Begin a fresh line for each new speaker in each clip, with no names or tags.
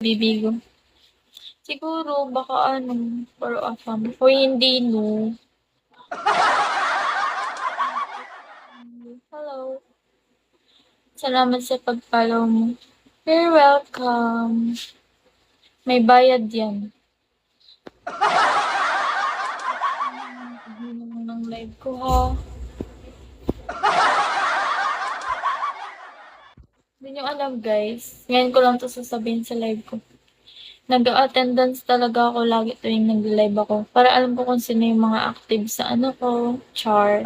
Bibigo. Siguro baka for afam. O hindi no. Hello. Salamat sa pag-follow mo. You're welcome. May bayad yan. Hindi naman ng live ko ha. Hindi nyo alam guys. Ngayon ko lang to sasabihin sa live ko. Nag-attendance talaga ako lagi tuwing nag-live ako. Para alam ko kung sino yung mga active sa ano ko. Char.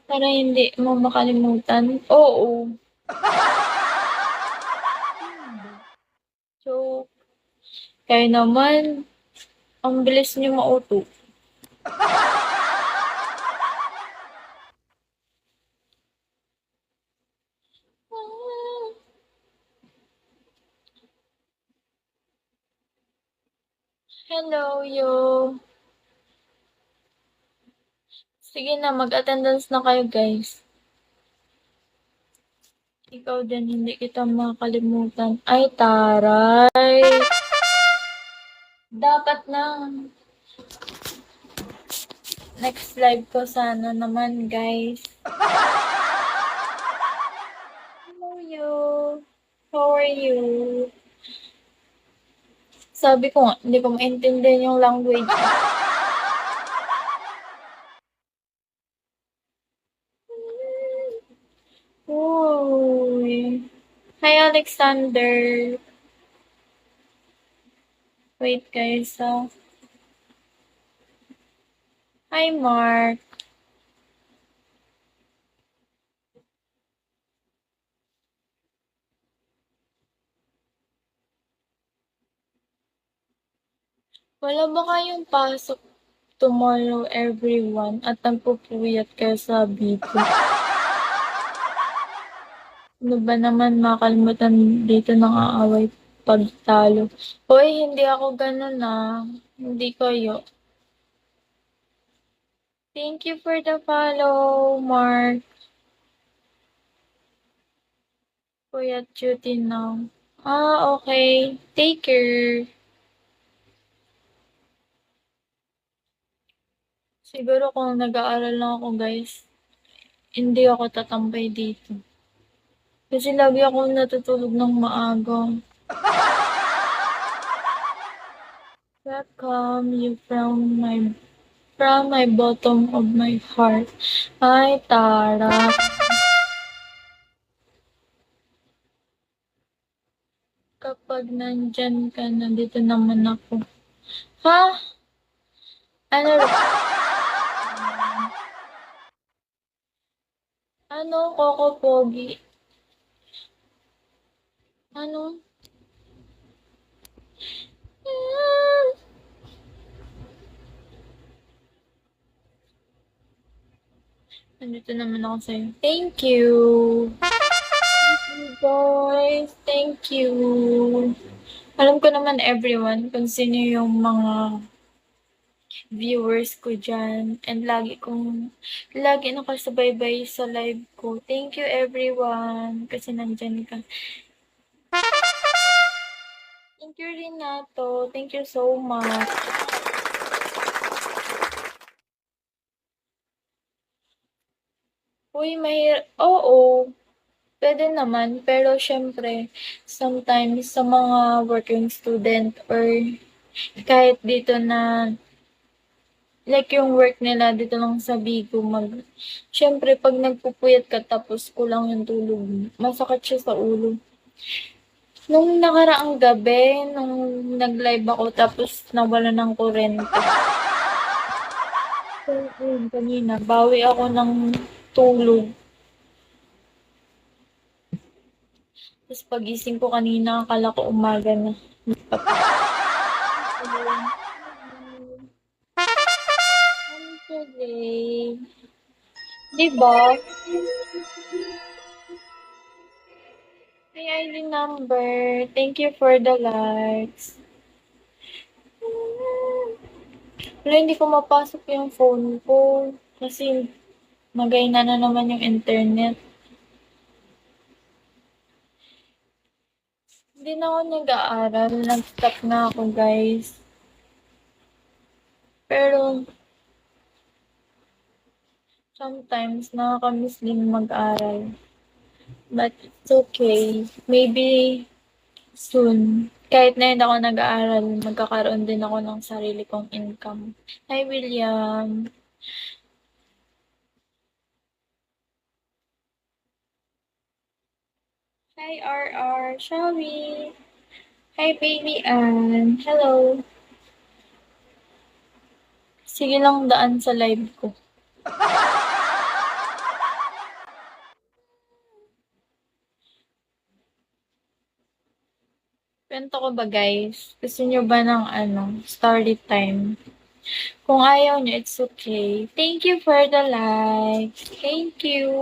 Para hindi mo makalimutan. Oo. So, kayo naman, ang bilis niyo mauto. Hello, yo. Sige na, mag-attendance na kayo, guys. Ikaw din, hindi kita makalimutan. Ay, taray. Dapat na. Next live ko sana naman, guys. Hello, you. How are you? Sabi ko nga, hindi ko maintindihan yung language. Uy. Hi, Alexander. Wait, guys. Hi, Mark. Wala ba kayong pasok tomorrow, everyone, at nagpupuyat kayo sa Biko? Ano ba naman makalimutan dito nang aaway pagtalo? Hoy, hindi ako ganun Hindi kayo. Thank you for the follow, Mark. Puyat duty now. Okay. Take care. Siguro kung nag-aaral lang ako, guys, hindi ako tatambay dito. Kasi lagi akong natutulog ng maaga. Welcome you from my bottom of my heart. Ay, Tara. Kapag nandyan ka, nandito naman ako. Ha? Ano? Ano, Coco Pogi? Ano? Nandito naman ako sa'yo. Thank you. Thank you, guys. Thank you. Alam ko naman everyone kung sino yung mga viewers ko dyan. And lagi nakasubaybay sa live ko. Thank you everyone. Kasi nandyan ka. Thank you, Renato. Thank you so much. Uy, Oo. Pwede naman. Pero syempre, sometimes sa mga working student or kahit dito na like yung work nila dito lang sa Bigo, syempre pag nagpupuyat ka tapos kulang yung tulog, masakit siya sa ulo. Nung nakaraang gabi, nung nag-live ako tapos nawala ng kuryente. So, kanina, bawi ako ng tulog. Tapos pagising ko kanina, akala ko umaga na. Today. Diba? May ID number. Thank you for the likes. Wala, hindi ko mapasok yung phone ko. Kasi Magay na naman yung internet. Hindi na ako nag-aaral, nag-stop na ako guys. Pero sometimes nakaka-miss din mag-aral. But it's okay. Maybe soon. Kahit na hindi ako nag-aaral, magkakaroon din ako ng sarili kong income. Hi, William. Hi, RR. Shall we? Hi, baby Ann. Hello. Sige lang daan sa live ko. Kwento ko ba guys? Gusto nyo ba ng story time? Kung ayaw nyo, it's okay. Thank you for the like. Thank you.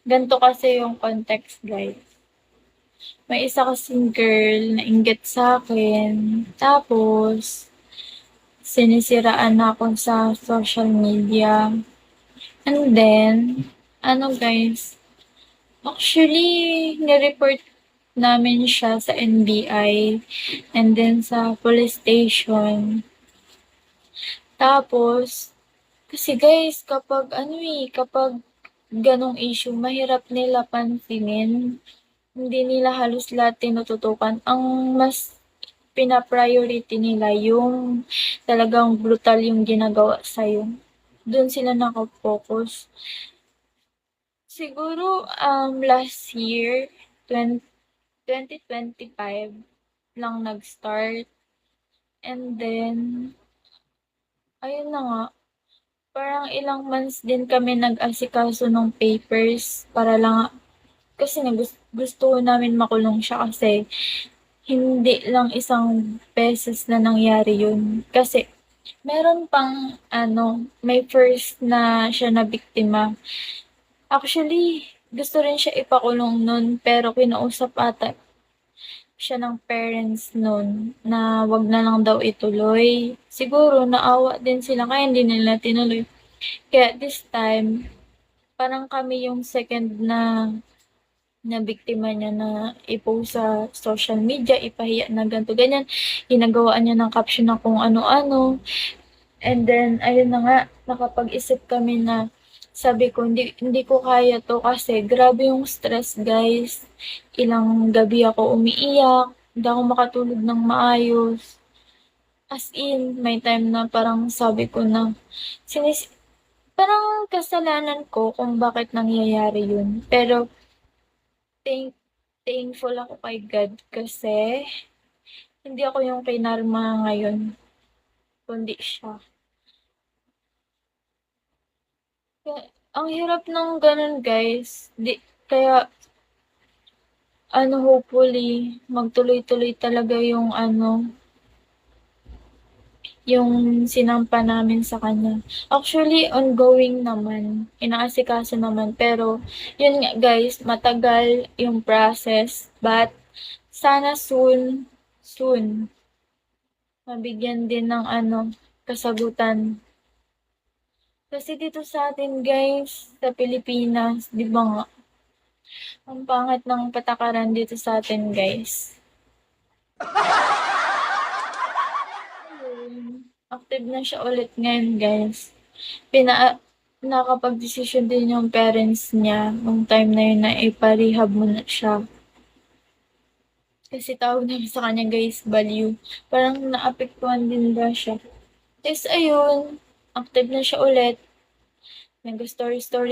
Ganto kasi yung context, guys. May isa kasing girl na inggit sa akin. Tapos, sinisiraan na ako sa social media. And then, guys, actually, nireport namin siya sa NBI and then sa police station. Tapos, kasi guys, kapag ganong issue, mahirap nila pansinin. Hindi nila halos lahat tinututukan. Ang mas pina-priority nila yung talagang brutal yung ginagawa sa'yo. Doon sila nakafocus. Siguro, last year, 2025 lang nag-start. And then, ayun na nga, parang ilang months din kami nag-asikaso ng papers para lang, kasi gusto namin makulong siya kasi hindi lang isang beses na nangyari yun. Kasi meron pang may first na siya na biktima. Actually, gusto rin siya ipakulong nun pero kinausap ata siya ng parents nun na wag na lang daw ituloy. Siguro naawa din sila kaya hindi nila tinuloy. Kaya this time, parang kami yung second na biktima niya na i-post sa social media, ipahiya na ganito, ganyan. Ginagawaan niya ng caption na kung ano-ano. And then, ayun na nga, nakapag-isip kami na sabi ko, hindi ko kaya to kasi grabe yung stress, guys. Ilang gabi ako umiiyak, hindi ako makatulog ng maayos. As in, may time na parang sabi ko na, parang kasalanan ko kung bakit nangyayari yun. Pero, thankful ako kay God kasi hindi ako yung kinarma ngayon, kundi siya. Kaya, ang hirap ng ganun guys. Kaya, hopefully, magtuloy-tuloy talaga yung sinampa namin sa kanya. Actually, ongoing naman. Inaasikaso naman. Pero, yun nga guys, matagal yung process. But, sana soon, mabigyan din ng kasagutan. Kasi dito sa atin guys, sa Pilipinas, di ba nga, ang pangit ng patakaran dito sa atin guys. Active na siya ulit ngayon guys. Nakapag-desisyon din yung parents niya nung time na yun na iparehab mo na siya. Kasi tawag namin sa kanya guys, baliw. Parang naapektuhan din ba siya. Tapos ayun, active na siya ulit. Nag-story-story